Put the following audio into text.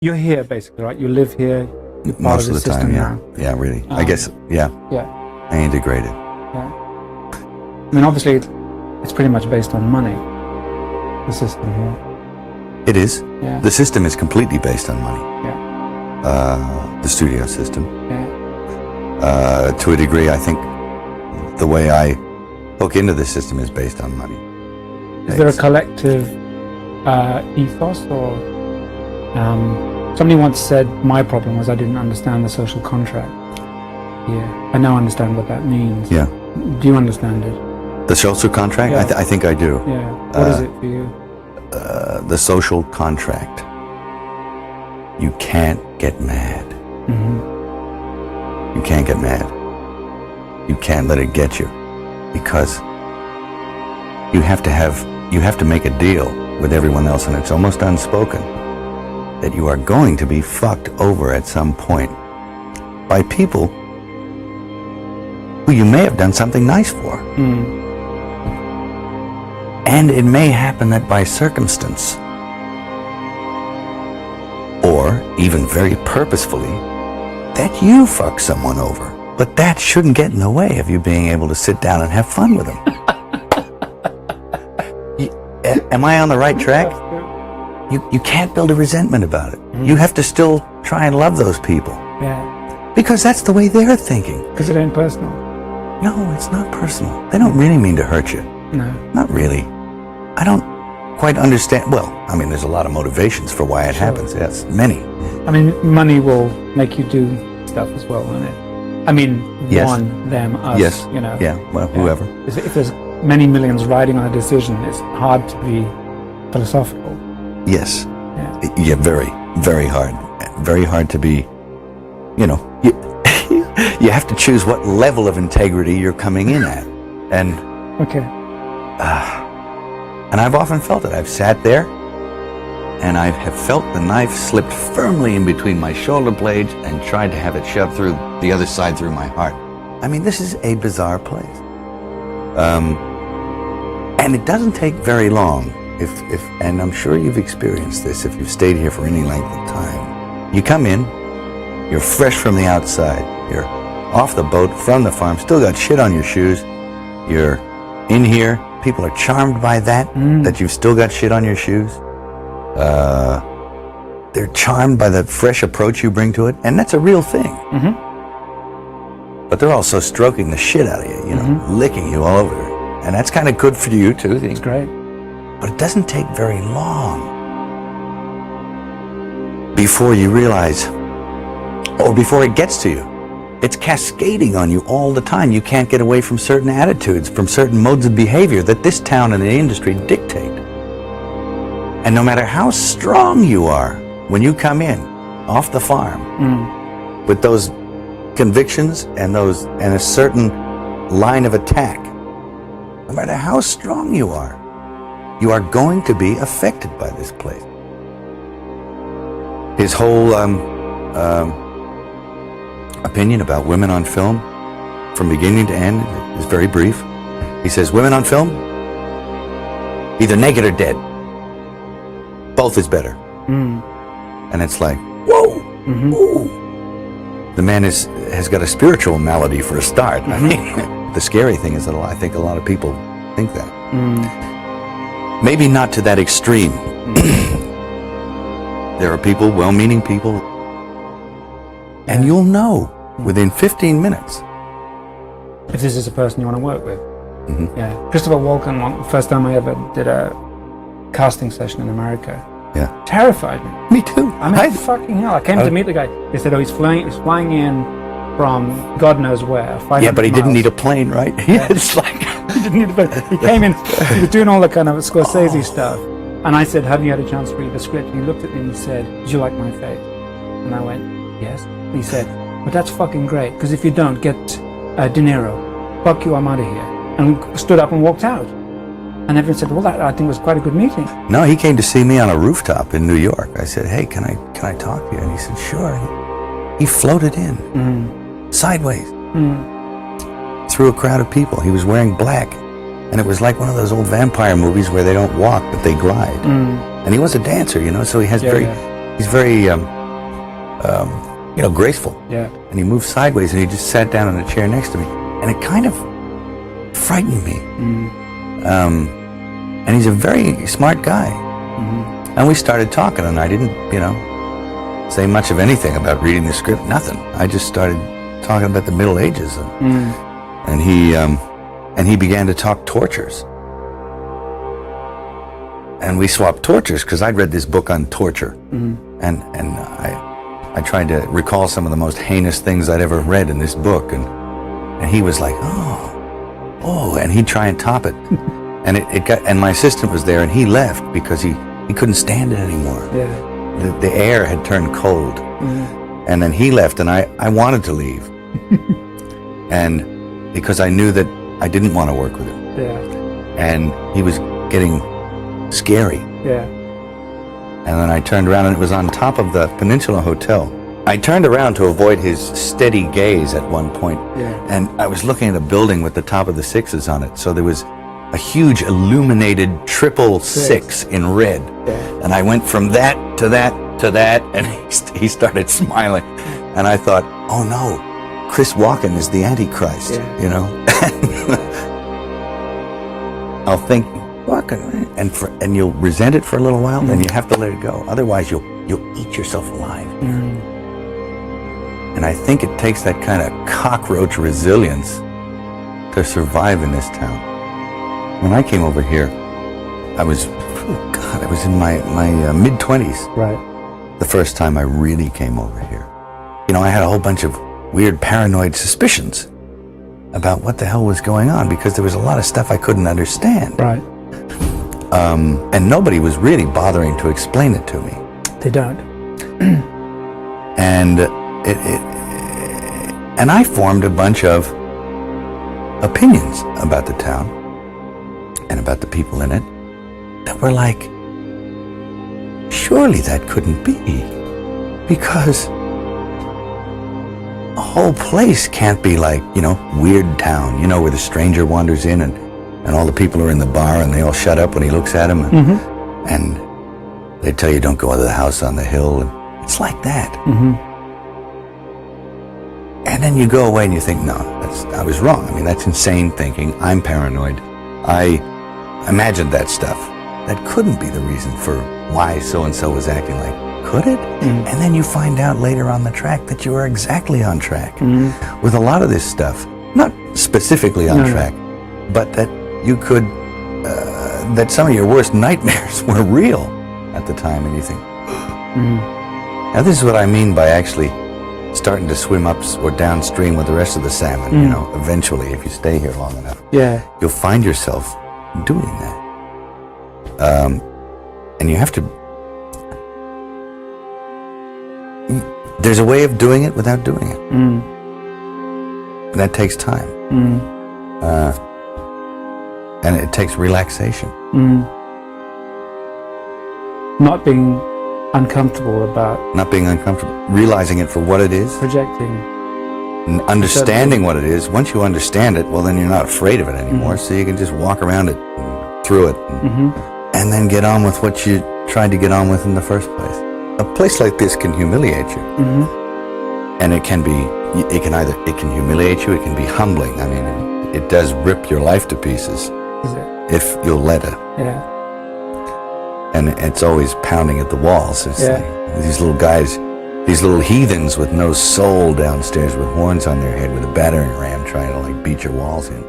You're here basically, right? You live here. You're part Most of the system time, yeah. now. Yeah, really. I guess, yeah. Yeah. I integrated. Yeah. I mean, obviously, it's pretty much based on money. The system here. It is. Yeah. The system is completely based on money. Yeah. The studio system. Yeah. To a degree, I think the way I hook into the system is based on money. Is there a collective ethos, or somebody once said my problem was I didn't understand the social contract? Yeah, I now understand what that means. Yeah. Do you understand it? The social contract? Yeah. I think I do. Yeah. What is it for you? The social contract. You can't get mad. Mm-hmm. You can't get mad. You can't let it get you, because you have to make a deal with everyone else, and it's almost unspoken that you are going to be fucked over at some point by people who you may have done something nice for. And it may happen that by circumstance, or even very purposefully, that you fuck someone over. But that shouldn't get in the way of you being able to sit down and have fun with them. Am I on the right track? You can't build a resentment about it. You have to still try and love those people. Yeah. Because that's the way they're thinking. Because it ain't personal. No, it's not personal. They don't really mean to hurt you. No. Not really. I don't quite understand. Well, I mean, there's a lot of motivations for why it happens. Yes, many. I mean, money will make you do stuff as well, won't it? I mean, Yes. one, them, us, Yes. you know. Yeah, well, whoever. If there's many millions riding on a decision, it's hard to be philosophical. Yes. Yeah. Yeah, very, very hard. Very hard to be, you know, you have to choose what level of integrity you're coming in at. And Okay. and I've often felt it. I've sat there and I have felt the knife slipped firmly in between my shoulder blades and tried to have it shoved through the other side through my heart. I mean, this is a bizarre place. And it doesn't take very long, and I'm sure you've experienced this if you've stayed here for any length of time. You come in, you're fresh from the outside, you're off the boat, from the farm, still got shit on your shoes, you're in here, people are charmed by that, that you've still got shit on your shoes. They're charmed by the fresh approach you bring to it, and that's a real thing. But they're also stroking the shit out of you, you know, licking you all over. And that's kind of good for you, too. It's great. But it doesn't take very long before you realize, or before it gets to you. It's cascading on you all the time. You can't get away from certain attitudes, from certain modes of behavior that this town and the industry dictate. And no matter how strong you are, when you come in off the farm with those convictions and a certain line of attack, no matter how strong you are going to be affected by this place. His whole opinion about women on film, from beginning to end, is very brief. He says, women on film, either naked or dead. Both is better. And it's like, whoa, ooh. The man has got a spiritual malady for a start. I mean, the scary thing is that I think a lot of people think that. Maybe not to that extreme. There are people, well-meaning people, and you'll know within 15 minutes. If this is a person you want to work with. Yeah. Christopher Walken, first time I ever did a casting session in America. Yeah. Terrified me. Me too. I mean, fucking hell. I came to meet the guy. They said, he's flying in from God knows where. Yeah, but he didn't need a plane, right? Yeah. It's like He didn't need a plane. He came in, he was doing all the kind of Scorsese stuff. And I said, have you had a chance to read the script? And he looked at me and he said, did you like my face? And I went, yes. He said, but that's fucking great, because if you don't, get De Niro. Fuck you, I'm out of here. And stood up and walked out. And everyone said, well, that I think was quite a good meeting. No, he came to see me on a rooftop in New York. I said, hey, can I talk to you? And he said, sure. He floated in, sideways, through a crowd of people. He was wearing black. And it was like one of those old vampire movies where they don't walk, but they glide. And he was a dancer, you know, so he has he's very graceful. Yeah. And he moved sideways and he just sat down in a chair next to me. And it kind of frightened me. And he's a very smart guy. And we started talking, and I didn't, say much of anything about reading the script, nothing. I just started talking about the Middle Ages. And he began to talk tortures. And we swapped tortures because I'd read this book on torture. And I tried to recall some of the most heinous things I'd ever read in this book. And he was like, oh, and he'd try and top it. And my assistant was there, and he left because he couldn't stand it anymore. Yeah. The air had turned cold. And then he left, and I wanted to leave. And because I knew that I didn't want to work with him. Yeah. And he was getting scary. Yeah. And then I turned around, and it was on top of the Peninsula Hotel. I turned around to avoid his steady gaze at one point. Yeah. And I was looking at a building with the top of the sixes on it. So there was a huge illuminated 666 in red. Yeah. And I went from that to that to that, and he started smiling. And I thought, oh no, Chris Walken is the Antichrist, I'll think, Walken, and you'll resent it for a little while, then you have to let it go. Otherwise, you'll eat yourself alive. And I think it takes that kind of cockroach resilience to survive in this town. When I came over here, I was in my mid-20s. Right. The first time I really came over here. I had a whole bunch of weird paranoid suspicions about what the hell was going on because there was a lot of stuff I couldn't understand. Right. And nobody was really bothering to explain it to me. They don't. And and I formed a bunch of opinions about the town and about the people in it that were like, surely that couldn't be, because a whole place can't be like, Weird Town, where the stranger wanders in and all the people are in the bar and they all shut up when he looks at them and they tell you don't go into the house on the hill. And it's like that. And then you go away and you think, no, I was wrong. I mean, that's insane thinking. I'm paranoid. I imagined that stuff. That couldn't be the reason for why so-and-so was acting like. Could it? And then you find out later on the track that you are exactly on track with a lot of this stuff. Not specifically on track, but that you could, that some of your worst nightmares were real at the time. And you think, now this is what I mean by actually starting to swim up or downstream with the rest of the salmon. Eventually, if you stay here long enough, you'll find yourself doing that. And you have to, there's a way of doing it without doing it. And that takes time. And it takes relaxation. Not being uncomfortable about Not being uncomfortable, realizing it for what it is, projecting. understanding what it is. Once you understand it, well, then you're not afraid of it anymore, so you can just walk around it, through it, and then get on with what you tried to get on with in the first place. A place like this can humiliate you, and it can humiliate you, it can be humbling. I mean, it does rip your life to pieces Is it? if you'll let it. Yeah. And it's always pounding at the walls. It's Yeah. like these little guys, these little heathens with no soul downstairs with horns on their head with a battering ram trying to beat your walls in.